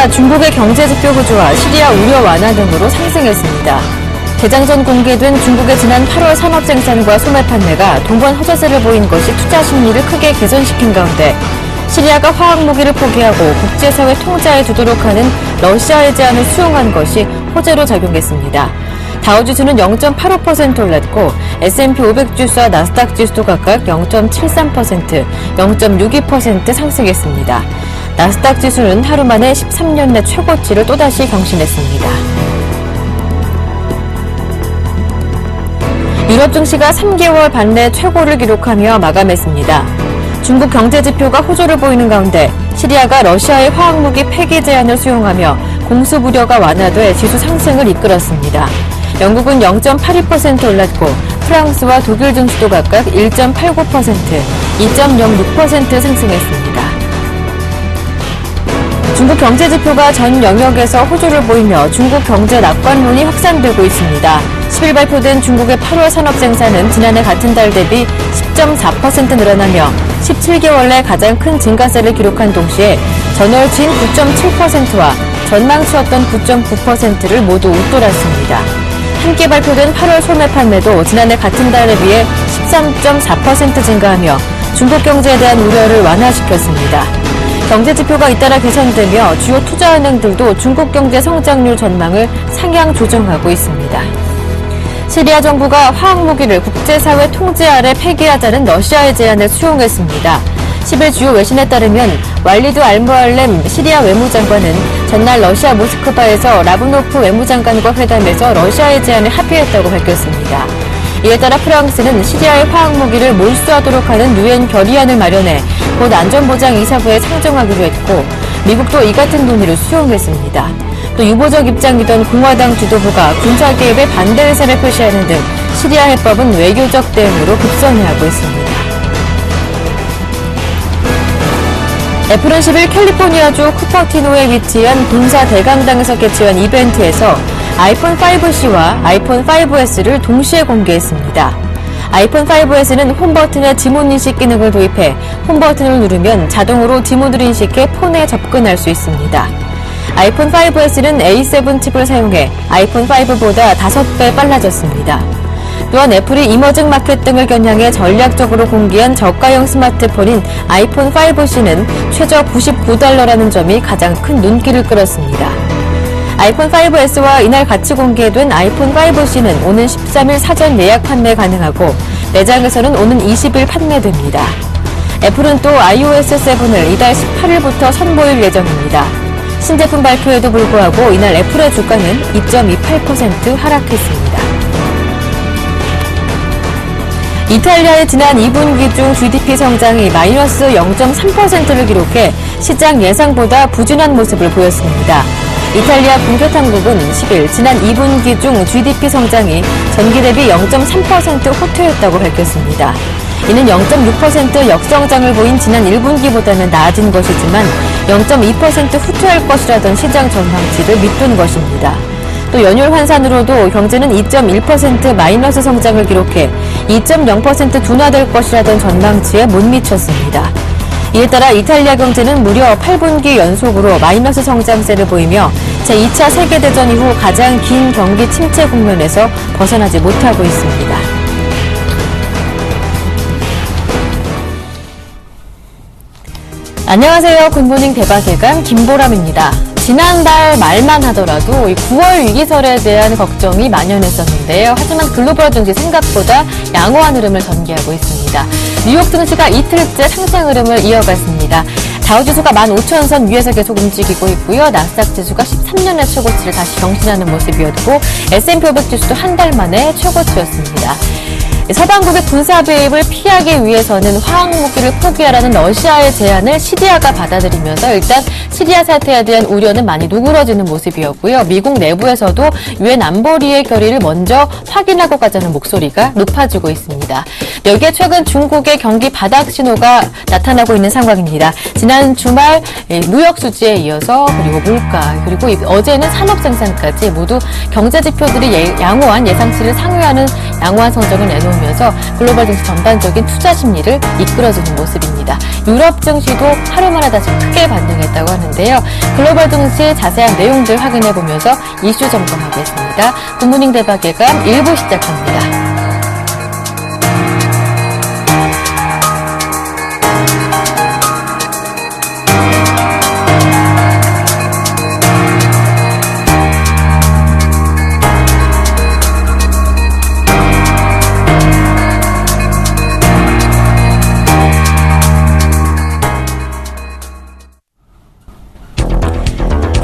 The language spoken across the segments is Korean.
원화가 중국의 경제지표 구조와 시리아 우려 완화 등으로 상승했습니다. 개장 전 공개된 중국의 지난 8월 산업생산과 소매 판매가 동반 허저세를 보인 것이 투자 심리를 크게 개선시킨 가운데 시리아가 화학무기를 포기하고 국제사회 통제하에 두도록 하는 러시아의 제안을 수용한 것이 호재로 작용했습니다. 다우지수는 0.85% 올랐고 S&P 500 지수와 나스닥 지수도 각각 0.73%, 0.62% 상승했습니다. 나스닥 지수는 하루 만에 13년 내 최고치를 또다시 경신했습니다. 유럽 증시가 3개월 반 내 최고를 기록하며 마감했습니다. 중국 경제지표가 호조를 보이는 가운데 시리아가 러시아의 화학무기 폐기 제한을 수용하며 공수부려가 완화돼 지수 상승을 이끌었습니다. 영국은 0.82% 올랐고 프랑스와 독일 증시도 각각 1.89%, 2.06% 상승했습니다. 중국 경제지표가 전 영역에서 호조를 보이며 중국 경제 낙관론이 확산되고 있습니다. 10일 발표된 중국의 8월 산업생산은 지난해 같은 달 대비 10.4% 늘어나며 17개월 내 가장 큰 증가세를 기록한 동시에 전월치인 9.7%와 전망치였던 9.9%를 모두 웃돌았습니다. 함께 발표된 8월 소매 판매도 지난해 같은 달에 비해 13.4% 증가하며 중국 경제에 대한 우려를 완화시켰습니다. 경제지표가 잇따라 개선되며 주요 투자은행들도 중국 경제 성장률 전망을 상향 조정하고 있습니다. 시리아 정부가 화학무기를 국제사회 통제 아래 폐기하자는 러시아의 제안을 수용했습니다. 10일 주요 외신에 따르면 왈리드 알무알렘 시리아 외무장관은 전날 러시아 모스크바에서 라브노프 외무장관과 회담에서 러시아의 제안을 합의했다고 밝혔습니다. 이에 따라 프랑스는 시리아의 화학무기를 몰수하도록 하는 유엔 결의안을 마련해 곧 안전보장이사부에 상정하기로 했고 미국도 이 같은 논의를 수용했습니다. 또 유보적 입장이던 공화당 지도부가 군사개입에 반대 의사를 표시하는 등 시리아 해법은 외교적 대응으로 급선회하고 있습니다. 애플은 10일 캘리포니아주 쿠퍼티노에 위치한 본사 대강당에서 개최한 이벤트에서 아이폰 5C와 아이폰 5S를 동시에 공개했습니다. 아이폰 5S는 홈버튼에 지문인식 기능을 도입해 홈버튼을 누르면 자동으로 지문을 인식해 폰에 접근할 수 있습니다. 아이폰 5S는 A7 칩을 사용해 아이폰 5보다 5배 빨라졌습니다. 또한 애플이 이머징 마켓 등을 겨냥해 전략적으로 공개한 저가형 스마트폰인 아이폰 5C는 최저 $99라는 점이 가장 큰 눈길을 끌었습니다. 아이폰 5S와 이날 같이 공개된 아이폰 5C는 오는 13일 사전 예약 판매 가능하고 매장에서는 오는 20일 판매됩니다. 애플은 또 iOS 7을 이달 18일부터 선보일 예정입니다. 신제품 발표에도 불구하고 이날 애플의 주가는 2.28% 하락했습니다. 이탈리아의 지난 2분기 중 GDP 성장이 마이너스 0.3%를 기록해 시장 예상보다 부진한 모습을 보였습니다. 이탈리아 국토당국은 10일 지난 2분기 중 GDP 성장이 전기 대비 0.3% 후퇴했다고 밝혔습니다. 이는 0.6% 역성장을 보인 지난 1분기보다는 나아진 것이지만 0.2% 후퇴할 것이라던 시장 전망치를 밑둔 것입니다. 또 연율 환산으로도 경제는 2.1% 마이너스 성장을 기록해 2.0% 둔화될 것이라던 전망치에 못 미쳤습니다. 이에 따라 이탈리아 경제는 무려 8분기 연속으로 마이너스 성장세를 보이며 제2차 세계대전 이후 가장 긴 경기 침체 국면에서 벗어나지 못하고 있습니다. 안녕하세요. 굿모닝 대박예감 김보람입니다. 지난달 말만 하더라도 9월 위기설에 대한 걱정이 만연했었는데요. 하지만 글로벌 증시 생각보다 양호한 흐름을 전개하고 있습니다. 뉴욕 증시가 이틀째 상승 흐름을 이어갔습니다. 다우지수가 15,000선 위에서 계속 움직이고 있고요. 나스닥 지수가 13년의 최고치를 다시 경신하는 모습이었고 S&P 500 지수도 한 달 만에 최고치였습니다. 서방국의 군사 배입을 피하기 위해서는 화학무기를 포기하라는 러시아의 제안을 시리아가 받아들이면서 일단 시리아 사태에 대한 우려는 많이 누그러지는 모습이었고요. 미국 내부에서도 유엔 안보리의 결의를 먼저 확인하고 가자는 목소리가 높아지고 있습니다. 여기에 최근 중국의 경기 바닥 신호가 나타나고 있는 상황입니다. 지난 주말 무역 수지에 이어서 그리고 물가 그리고 어제는 산업 생산까지 모두 경제 지표들이 양호한 예상치를 상회하는 양호한 성적을 내놓은 보이면서 글로벌 증시 전반적인 투자 심리를 이끌어주는 모습입니다. 유럽 증시도 하루 만에 다시 크게 반등했다고 하는데요. 글로벌 증시 자세한 내용들 확인해 보면서 이슈 점검하겠습니다. 굿모닝 대박 예감 1부 시작합니다.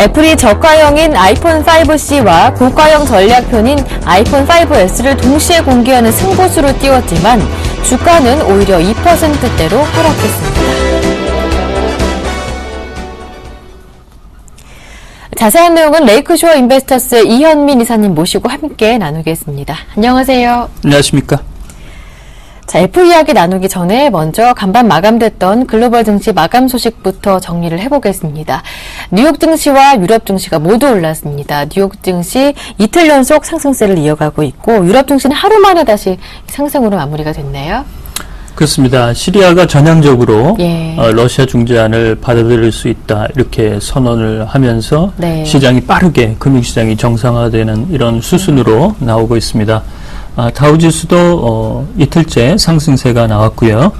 애플이 저가형인 아이폰 5C와 고가형 전략편인 아이폰 5S를 동시에 공개하는 승부수를 띄웠지만 주가는 오히려 2%대로 하락했습니다. 자세한 내용은 레이크쇼어 인베스터스의 이현민 이사님 모시고 함께 나누겠습니다. 안녕하세요. 안녕하십니까. 자, 애플 이야기 나누기 전에 먼저 간밤 마감됐던 글로벌 증시 마감 소식부터 정리를 해보겠습니다. 뉴욕 증시와 유럽 증시가 모두 올랐습니다. 뉴욕 증시 이틀 연속 상승세를 이어가고 있고 유럽 증시는 하루 만에 다시 상승으로 마무리가 됐네요. 그렇습니다. 시리아가 전향적으로 러시아 중재안을 받아들일 수 있다 이렇게 선언을 하면서 네. 시장이 빠르게 금융시장이 정상화되는 이런 수순으로 나오고 있습니다. 다우지수도 이틀째 상승세가 나왔고요.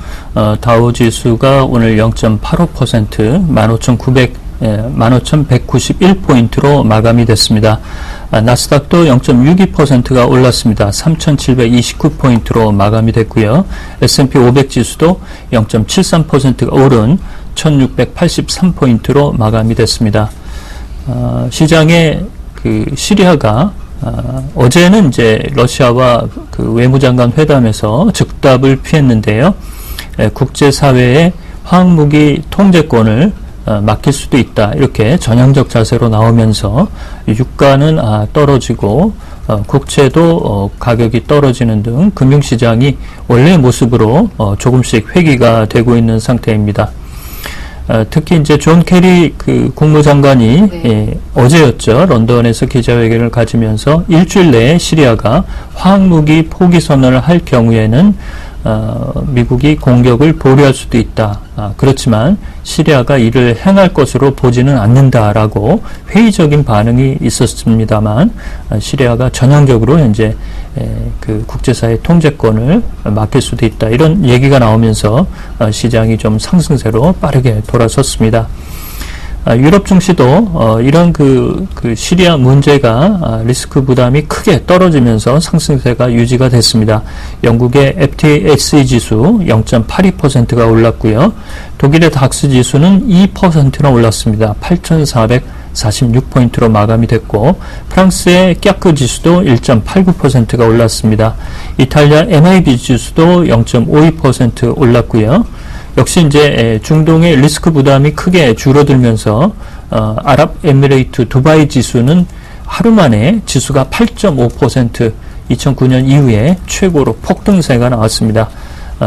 다우지수가 오늘 0.85% 15,191포인트로 마감이 됐습니다. 나스닥도 0.62%가 올랐습니다. 3,729포인트로 마감이 됐고요. S&P 500 지수도 0.73%가 오른 1,683포인트로 마감이 됐습니다. 시장의 시리아가 어제는 이제 러시아와 외무장관 회담에서 즉답을 피했는데요. 국제사회의 화학무기 통제권을 맡길 수도 있다. 이렇게 전향적 자세로 나오면서 유가는 떨어지고 국채도 가격이 떨어지는 등 금융시장이 원래의 모습으로 조금씩 회귀가 되고 있는 상태입니다. 특히 이제 존 케리 국무장관이 어제였죠. 런던에서 기자회견을 가지면서 일주일 내에 시리아가 화학무기 포기 선언을 할 경우에는 미국이 공격을 보류할 수도 있다. 그렇지만 시리아가 이를 행할 것으로 보지는 않는다라고 회의적인 반응이 있었습니다만 시리아가 전향적으로 현재 국제사회 통제권을 맡길 수도 있다. 이런 얘기가 나오면서 시장이 좀 상승세로 빠르게 돌아섰습니다. 유럽 증시도 이런 시리아 문제가 리스크 부담이 크게 떨어지면서 상승세가 유지가 됐습니다. 영국의 FTSE 지수 0.82%가 올랐고요. 독일의 닥스 지수는 2%나 올랐습니다. 8,446포인트로 마감이 됐고 프랑스의 깍크 지수도 1.89%가 올랐습니다. 이탈리아 MIB 지수도 0.52% 올랐고요. 역시 이제 중동의 리스크 부담이 크게 줄어들면서 아랍에미레이트 두바이 지수는 하루 만에 지수가 8.5% 2009년 이후에 최고로 폭등세가 나왔습니다.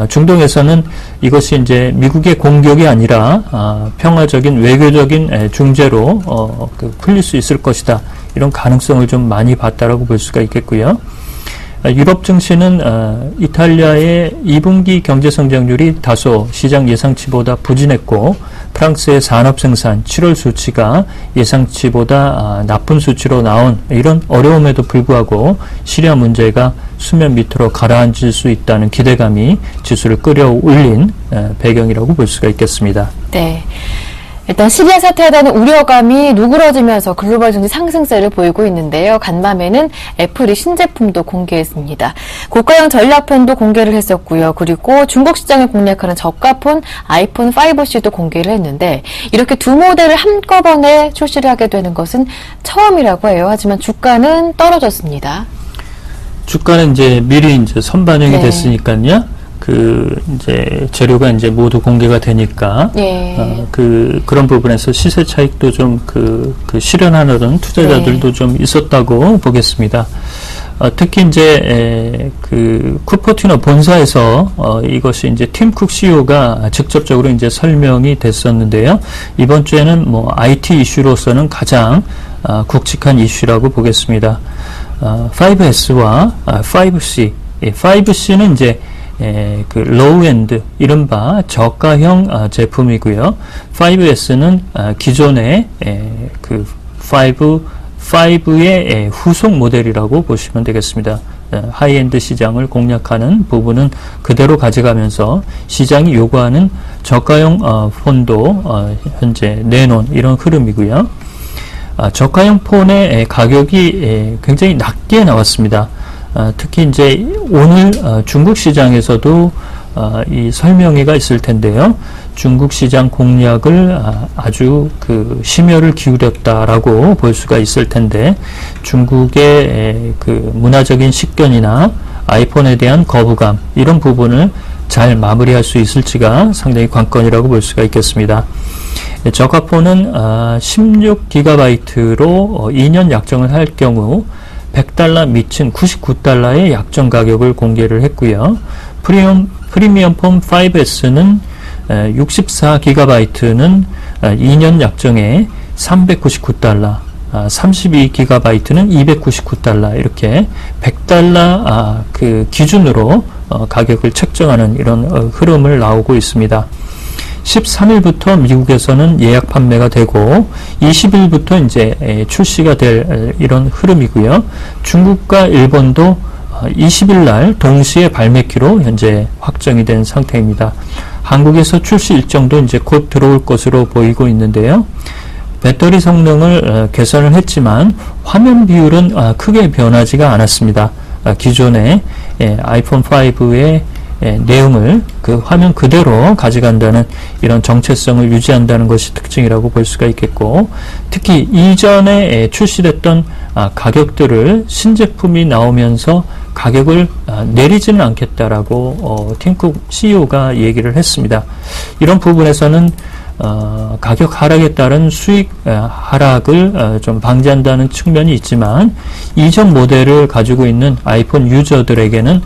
중동에서는 이것이 이제 미국의 공격이 아니라 평화적인 외교적인 중재로 풀릴 수 있을 것이다. 이런 가능성을 좀 많이 봤다라고 볼 수가 있겠고요. 유럽 증시는 이탈리아의 2분기 경제 성장률이 다소 시장 예상치보다 부진했고 프랑스의 산업 생산 7월 수치가 예상치보다 나쁜 수치로 나온 이런 어려움에도 불구하고 시리아 문제가 수면 밑으로 가라앉을 수 있다는 기대감이 지수를 끌어올린 배경이라고 볼 수가 있겠습니다. 네. 일단 시리아 사태에 대한 우려감이 누그러지면서 글로벌 증시 상승세를 보이고 있는데요. 간밤에는 애플이 신제품도 공개했습니다. 고가형 전략편도 공개를 했었고요. 그리고 중국 시장을 공략하는 저가폰 아이폰 5C도 공개를 했는데 이렇게 두 모델을 한꺼번에 출시를 하게 되는 것은 처음이라고 해요. 하지만 주가는 떨어졌습니다. 주가는 이제 미리 이제 선반영이 됐으니까요. 이제 재료가 이제 모두 공개가 되니까 그런 부분에서 시세 차익도 좀 실현하는 투자자들도 좀 있었다고 보겠습니다. 특히 이제 쿠퍼티노 본사에서 이것이 이제 팀 쿡 CEO가 직접적으로 이제 설명이 됐었는데요. 이번 주에는 IT 이슈로서는 가장 굵직한 이슈라고 보겠습니다. 5S와 5C 5C는 이제 그 로우엔드 이른바 저가형 제품이고요. 5S는 기존의 그 5의 후속 모델이라고 보시면 되겠습니다. 하이엔드 시장을 공략하는 부분은 그대로 가져가면서 시장이 요구하는 저가형 폰도 현재 내놓은 이런 흐름이고요. 저가형 폰의 가격이 굉장히 낮게 나왔습니다. 특히 이제 오늘 중국 시장에서도 이 설명회가 있을 텐데요. 중국 시장 공략을 아주 그 심혈을 기울였다라고 볼 수가 있을 텐데, 중국의 그 문화적인 식견이나 아이폰에 대한 거부감 이런 부분을 잘 마무리할 수 있을지가 상당히 관건이라고 볼 수가 있겠습니다. 저가폰은 16GB로 2년 약정을 할 경우 $100 미친 $99의 약정 가격을 공개를 했고요. 프리미엄 폰 5S는 64GB는 2년 약정에 $399, 32GB는 $299 이렇게 $100 그 기준으로 가격을 책정하는 이런 흐름을 나오고 있습니다. 13일부터 미국에서는 예약 판매가 되고 20일부터 이제 출시가 될 이런 흐름이고요. 중국과 일본도 20일 날 동시에 발매키로 현재 확정이 된 상태입니다. 한국에서 출시 일정도 이제 곧 들어올 것으로 보이고 있는데요. 배터리 성능을 개선을 했지만 화면 비율은 크게 변하지가 않았습니다. 기존의 아이폰 5의 내용을 그 화면 그대로 가져간다는 이런 정체성을 유지한다는 것이 특징이라고 볼 수가 있겠고, 특히 이전에 출시됐던 가격들을 신제품이 나오면서 가격을 내리지는 않겠다라고 팀쿡 CEO가 얘기를 했습니다. 이런 부분에서는 가격 하락에 따른 수익 하락을 좀 방지한다는 측면이 있지만, 이전 모델을 가지고 있는 아이폰 유저들에게는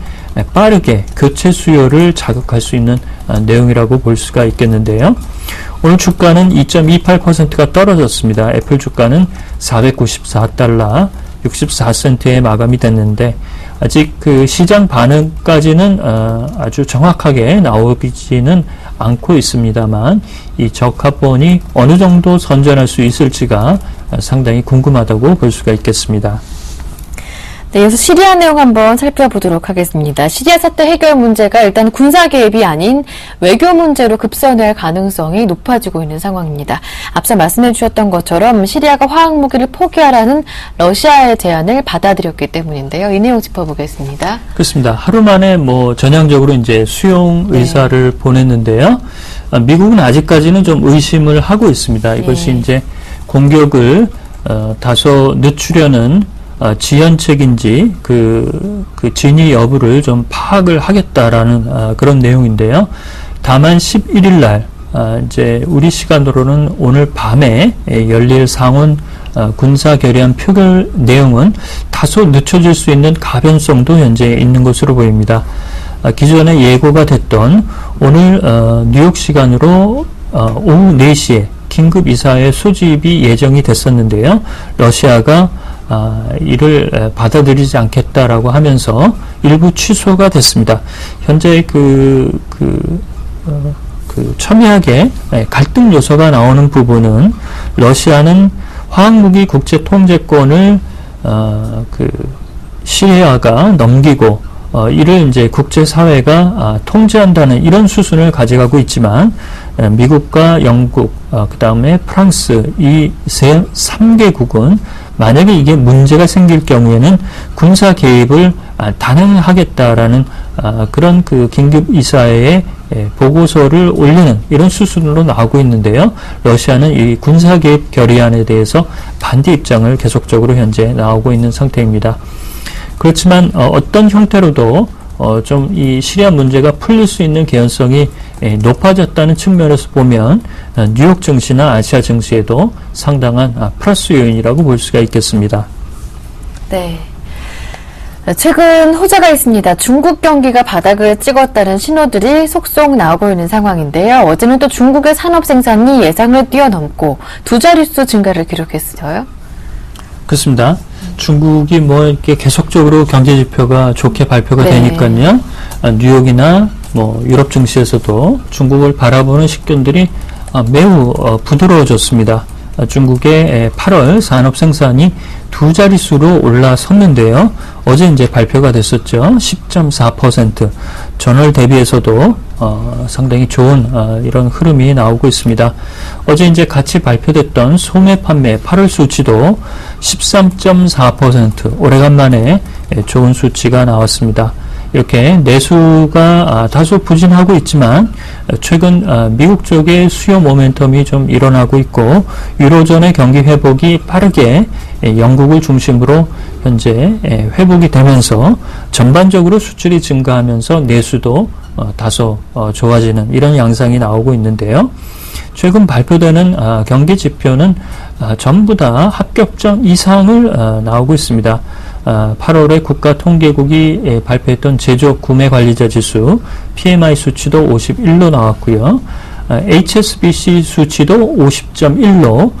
빠르게 교체 수요를 자극할 수 있는 내용이라고 볼 수가 있겠는데요. 오늘 주가는 2.28%가 떨어졌습니다. 애플 주가는 $494, 64센트에 마감이 됐는데, 아직 그 시장 반응까지는 아주 정확하게 나오지는 않고 있습니다만, 이 저가폰이 어느 정도 선전할 수 있을지가 상당히 궁금하다고 볼 수가 있겠습니다. 네, 이어서 시리아 내용 한번 살펴보도록 하겠습니다. 시리아 사태 해결 문제가 일단 군사 개입이 아닌 외교 문제로 급선회할 가능성이 높아지고 있는 상황입니다. 앞서 말씀해 주셨던 것처럼 시리아가 화학무기를 포기하라는 러시아의 제안을 받아들였기 때문인데요. 이 내용 짚어보겠습니다. 그렇습니다. 하루 만에 전향적으로 이제 수용 의사를 보냈는데요. 미국은 아직까지는 좀 의심을 하고 있습니다. 이것이 이제 공격을 다소 늦추려는 지연책인지 그 진위 여부를 좀 파악을 하겠다라는 그런 내용인데요. 다만 11일 날 이제 우리 시간으로는 오늘 밤에 열릴 상원 군사 결의안 표결 내용은 다소 늦춰질 수 있는 가변성도 현재 있는 것으로 보입니다. 기존에 예고가 됐던 오늘 뉴욕 시간으로 오후 4시에 긴급 이사회 소집이 예정이 됐었는데요. 러시아가 이를 받아들이지 않겠다라고 하면서 일부 취소가 됐습니다. 현재 첨예하게 갈등 요소가 나오는 부분은, 러시아는 화학무기 국제 통제권을 시리아가 넘기고 이를 이제 국제사회가 통제한다는 이런 수순을 가져가고 있지만, 미국과 영국, 그 다음에 프랑스, 이 3개국은 만약에 이게 문제가 생길 경우에는 군사 개입을 단행하겠다라는 그런 그 긴급 이사회에 보고서를 올리는 이런 수순으로 나오고 있는데요. 러시아는 이 군사 개입 결의안에 대해서 반대 입장을 계속적으로 현재 나오고 있는 상태입니다. 그렇지만 어떤 형태로도 좀 이 시리아 문제가 풀릴 수 있는 개연성이 높아졌다는 측면에서 보면 뉴욕 증시나 아시아 증시에도 상당한 플러스 요인이라고 볼 수가 있겠습니다. 네. 최근 호재가 있습니다. 중국 경기가 바닥을 찍었다는 신호들이 속속 나오고 있는 상황인데요. 어제는 또 중국의 산업 생산이 예상을 뛰어넘고 두 자릿수 증가를 기록했어요. 그렇습니다. 중국이 뭐 이렇게 계속적으로 경제 지표가 좋게 발표가 네. 되니까요. 뉴욕이나 뭐 유럽 증시에서도 중국을 바라보는 식견들이 매우 부드러워졌습니다. 중국의 8월 산업 생산이 두 자릿수로 올라섰는데요. 어제 이제 발표가 됐었죠. 10.4%. 전월 대비해서도 상당히 좋은 이런 흐름이 나오고 있습니다. 어제 이제 같이 발표됐던 소매 판매 8월 수치도 13.4%. 오래간만에 좋은 수치가 나왔습니다. 이렇게 내수가 다소 부진하고 있지만 최근 미국 쪽의 수요 모멘텀이 좀 일어나고 있고 유로존의 경기 회복이 빠르게 영국을 중심으로 현재 회복이 되면서 전반적으로 수출이 증가하면서 내수도 다소 좋아지는 이런 양상이 나오고 있는데요. 최근 발표되는 경기 지표는 전부 다 합격점 이상을 나오고 있습니다. 8월에 국가통계국이 발표했던 제조업 구매관리자 지수 PMI 수치도 51로 나왔고요. HSBC 수치도 50.1로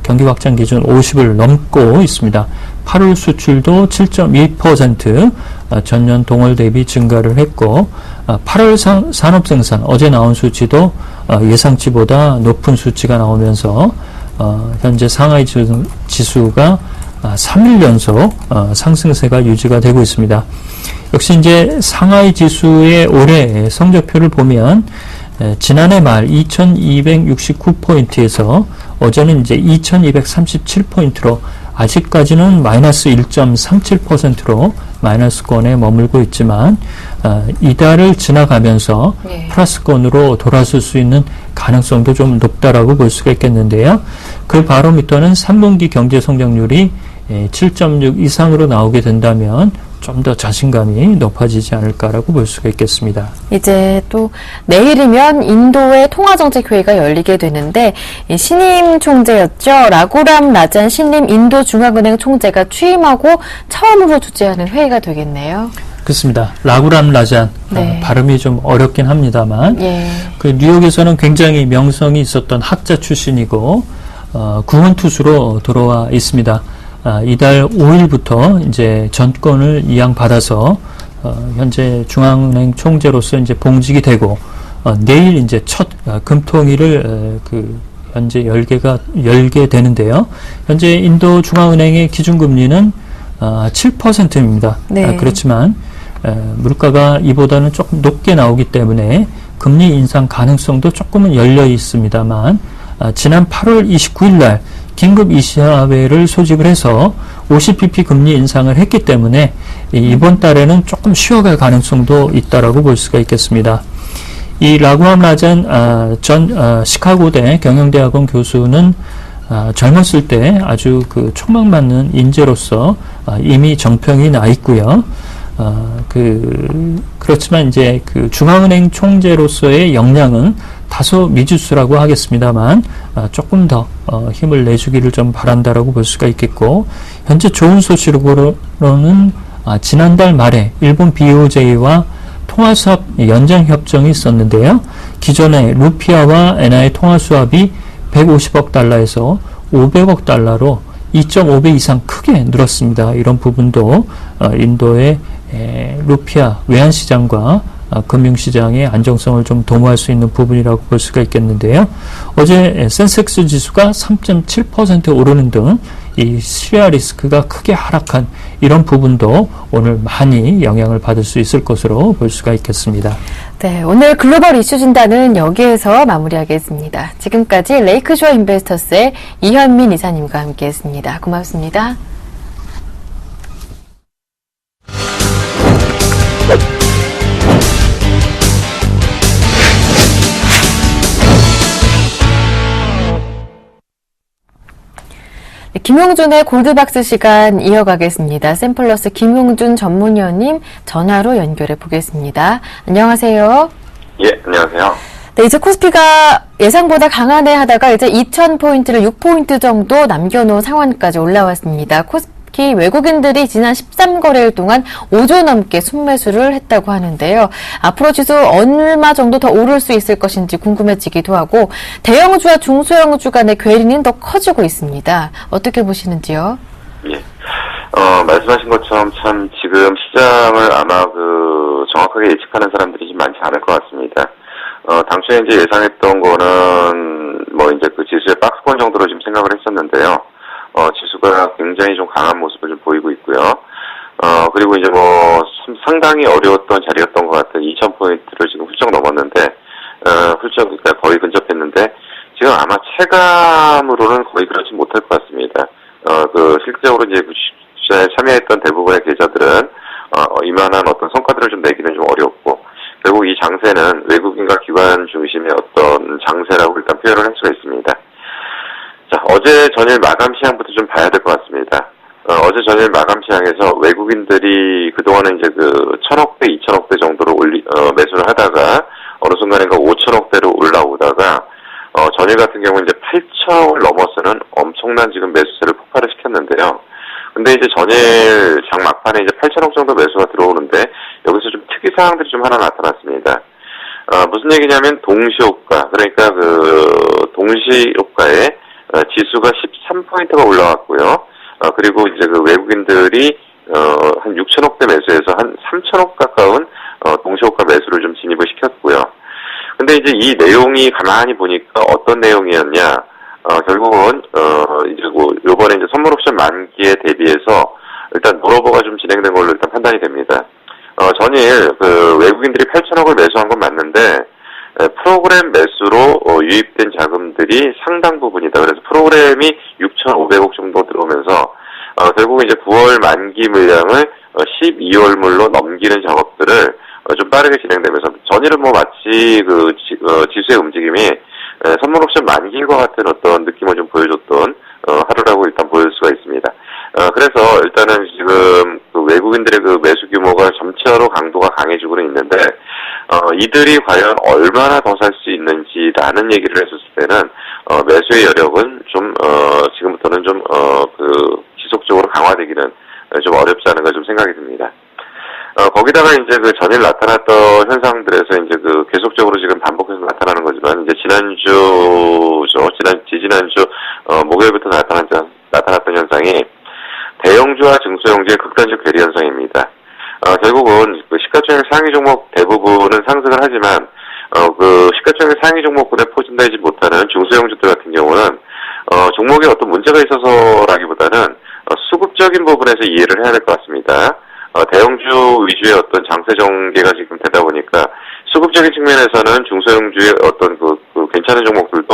경기 확장 기준 50을 넘고 있습니다. 8월 수출도 7.2% 전년 동월 대비 증가를 했고 8월 산업생산 어제 나온 수치도 예상치보다 높은 수치가 나오면서 현재 상하이 지수가 3일 연속 상승세가 유지가 되고 있습니다. 역시 이제 상하이 지수의 올해 성적표를 보면 지난해 말 2269포인트에서 어제는 이제 2237포인트로 아직까지는 마이너스 1.37%로 마이너스권에 머물고 있지만 이달을 지나가면서 플러스권으로 돌아설 수 있는 가능성도 좀 높다라고 볼 수가 있겠는데요. 그 바로미터는 3분기 경제 성장률이 7.6 이상으로 나오게 된다면 좀 더 자신감이 높아지지 않을까라고 볼 수가 있겠습니다. 이제 또 내일이면 인도의 통화정책회의가 열리게 되는데 신임 총재였죠. 라구람 라잔 신임 인도 중앙은행 총재가 취임하고 처음으로 주재하는 회의가 되겠네요. 그렇습니다. 라구람 라잔 네. 발음이 좀 어렵긴 합니다만 그 뉴욕에서는 굉장히 명성이 있었던 학자 출신이고 구원투수로 들어와 있습니다. 이달 5일부터 이제 전권을 이양받아서 현재 중앙은행 총재로서 이제 봉직이 되고 내일 이제 첫 금통위를 현재 열게 되는데요. 현재 인도 중앙은행의 기준금리는 7%입니다. 네. 그렇지만 물가가 이보다는 조금 높게 나오기 때문에 금리 인상 가능성도 조금은 열려 있습니다만 지난 8월 29일 날 긴급 이사회를 소집을 해서 50bp 금리 인상을 했기 때문에 이번 달에는 조금 쉬어갈 가능성도 있다라고 볼 수가 있겠습니다. 이 라구람 라잔 전 시카고대 경영대학원 교수는 젊었을 때 아주 그 촉망받는 인재로서 이미 정평이 나 있고요. 그렇지만 이제 그 중앙은행 총재로서의 역량은 다소 미지수라고 하겠습니다만 조금 더 힘을 내주기를 좀 바란다라고 볼 수가 있겠고 현재 좋은 소식으로는 지난달 말에 일본 BOJ와 통화수합 연장 협정이 있었는데요. 기존에 루피아와 엔화의 통화수합이 150억 달러에서 500억 달러로 2.5배 이상 크게 늘었습니다. 이런 부분도 인도의 루피아 외환시장과 금융시장의 안정성을 좀 도모할 수 있는 부분이라고 볼 수가 있겠는데요. 어제 센섹스 지수가 3.7% 오르는 등 이 시리아 리스크가 크게 하락한 이런 부분도 오늘 많이 영향을 받을 수 있을 것으로 볼 수가 있겠습니다. 네, 오늘 글로벌 이슈 진단은 여기에서 마무리하겠습니다. 지금까지 레이크쇼어 인베스터스의 이현민 이사님과 함께했습니다. 고맙습니다. 김용준의 골드박스 시간 이어가겠습니다. 샘플러스 김용준 전문위원님 전화로 연결해 보겠습니다. 안녕하세요. 예, 안녕하세요. 네, 이제 코스피가 예상보다 강하네 하다가 이제 2,000포인트를 6포인트 정도 남겨놓은 상황까지 올라왔습니다. 특히 외국인들이 지난 13거래일 동안 5조 넘게 순매수를 했다고 하는데요. 앞으로 지수 얼마 정도 더 오를 수 있을 것인지 궁금해지기도 하고 대형주와 중소형주 간의 괴리는 더 커지고 있습니다. 어떻게 보시는지요? 예. 말씀하신 것처럼 참 지금 시장을 아마 정확하게 예측하는 사람들이 좀 많지 않을 것 같습니다. 당초에 이제 예상했던 거는 이제 그 지수의 박스권 정도로 지금 생각을 했었는데요. 지수가 굉장히 좀 강한 모습을 좀 보이고 있고요. 그리고 이제 상당히 어려웠던 자리였던 것 같은 2000포인트를 지금 훌쩍 넘었는데, 그러니까 거의 근접했는데, 지금 아마 체감으로는 거의 그렇지 못할 것 같습니다. 실질적으로 이제 주식시장에 참여했던 대부분의 계좌들은, 이만한 어떤 성과들을 좀 내기는 좀 어렵고, 결국 이 장세는 외국인과 기관 중심의 어떤 장세라고 일단 표현을 할 수가 있습니다. 자, 어제 전일 마감 시향부터 좀 봐야 될 것 같습니다. 어제 전일 마감 시향에서 외국인들이 그동안은 이제 1000억대, 2000억대 정도로 매수를 하다가 어느 순간인가 5000억대로 올라오다가 전일 같은 경우 이제 8000억을 넘어서는 엄청난 지금 매수세를 폭발을 시켰는데요. 근데 이제 전일 장 막판에 이제 8000억 정도 매수가 들어오는데 여기서 좀 특이 사항들이 좀 하나 나타났습니다. 무슨 얘기냐면 동시효과, 그러니까 동시효과에 지수가 13포인트가 올라왔고요. 그리고 이제 외국인들이 한 6천억대 매수해서 한 3천억 가까운 동시효과 매수를 좀 진입을 시켰고요. 근데 이제 이 내용이 가만히 보니까 어떤 내용이었냐? 결국은 이제 요번에 이제 선물 옵션 만기에 대비해서 일단 롤오버가 좀 진행된 걸로 일단 판단이 됩니다. 전일 외국인들이 8천억을 매수한 건 맞는데 프로그램 매수로 유입된 자금들이 상당 부분이다. 그래서 프로그램이 6,500억 정도 들어오면서 결국 이제 9월 만기 물량을 12월 물로 넘기는 작업들을 좀 빠르게 진행되면서 전일은 마치 지수의 움직임이 선물 옵션 만기일 것 같은 어떤 느낌을 좀 보여줬던 하루라고 일단 보일 수가 있습니다. 그래서 일단은 지금 외국인들의 매수 규모가 점차로 강도가 강해지고는 있는데 이들이 과연 얼마나 더 살 수 있는지라는 얘기를 했었을 때는 매수의 여력은 좀 지금부터는 좀 지속적으로 강화되기는 좀 어렵지 않은가 좀 생각이 듭니다. 거기다가 이제 전일 나타났던 현상들에서 이제 계속적으로 지금 반복해서 나타나는 거지만 이제 지지난주 목요일부터 나타났던 현상이 대형주와 중소형주의 극단적 괴리 현상입니다. 결국은 시가총액 상위 종목 대부분은 상승을 하지만 시가총액 상위 종목군에 포진되지 못하는 중소형주들 같은 경우는 종목에 어떤 문제가 있어서라기보다는 수급적인 부분에서 이해를 해야 될 것 같습니다. 대형주 위주의 어떤 장세 전개가 지금 되다 보니까 수급적인 측면에서는 중소형주의 어떤 괜찮은 종목들도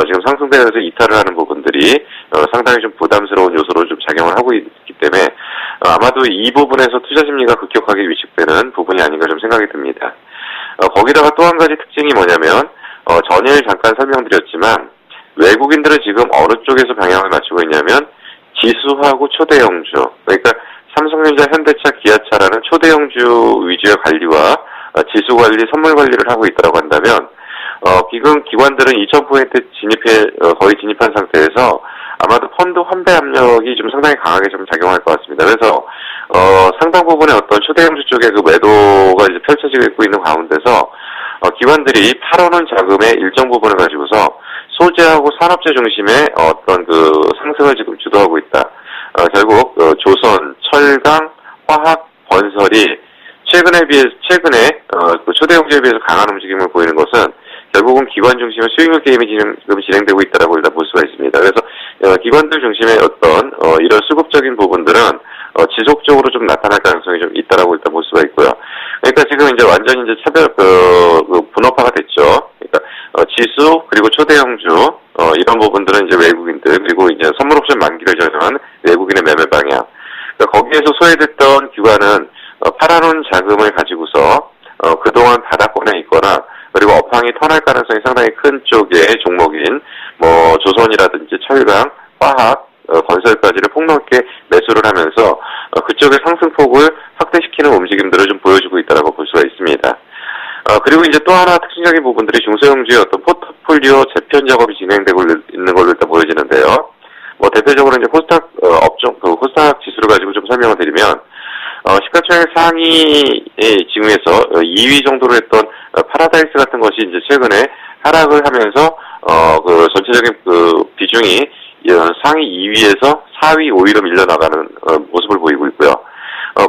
지금 상승되면서 이탈을 하는 부분들이 상당히 좀 부담스러운 요소로 좀 작용을 하고 있기 때문에 아마도 이 부분에서 투자 심리가 급격하게 위축되는 부분이 아닌가 좀 생각이 듭니다. 거기다가 또 한 가지 특징이 뭐냐면 전일 잠깐 설명드렸지만 외국인들은 지금 어느 쪽에서 방향을 맞추고 있냐면 지수하고 초대형주, 그러니까 삼성전자, 현대차, 기아차라는 초대형주 위주의 관리와 지수 관리, 선물 관리를 하고 있다고 한다면 지금 기관들은 2000포인트 거의 진입한 상태에서 아마도 펀드 환배 압력이 좀 상당히 강하게 좀 작용할 것 같습니다. 그래서 상당 부분의 어떤 초대형주 쪽의 매도가 이제 펼쳐지고 있는 가운데서 기관들이 팔아놓은 자금의 일정 부분을 가지고서 소재하고 산업재 중심의 어떤 상승을 지금 주도하고 있다. 결국 조선, 철강, 화학, 건설이 최근에 초대형주에 비해서 강한 움직임을 보이는 것은 결국은 기관 중심의 수익률 게임이 지금 진행되고 있다라고 일단 볼 수가 있습니다. 그래서 기관들 중심의 어떤 이런 수급적인 부분들은 지속적으로 좀 나타날 가능성이 좀 있다라고 일단 볼 수가 있고요. 그러니까 지금 이제 완전히 이제 차별 분업화가 됐죠. 그러니까 지수 그리고 초대형주 이런 부분들은 이제 외국인들 그리고 이제 선물 옵션 만기를 전용한 외국인의 매매 방향. 그러니까 거기에서 소외됐던 기관은 팔아놓은 자금을 가지고서 그동안 바닥권에 있거나 그리고 업황이 턴할 가능성이 상당히 큰 쪽의 종목인 조선이라든지 철강, 화학, 건설까지를 폭넓게 매수를 하면서 그쪽의 상승폭을 확대시키는 움직임들을 좀 보여주고 있다고 볼 수가 있습니다. 그리고 이제 또 하나 특징적인 부분들이 중소형주의 어떤 포트폴리오 재편 작업이 진행되고 있는 걸로 일단 보여지는데요. 대표적으로 이제 코스닥 코스닥 지수를 가지고 좀 설명을 드리면 시가총액 상위의 징후에서 2위 정도로 했던 파라다이스 같은 것이 이제 최근에 하락을 하면서 전체적인 비중이 상위 2위에서 4위, 5위로 밀려나가는 모습을 보이고 있고요.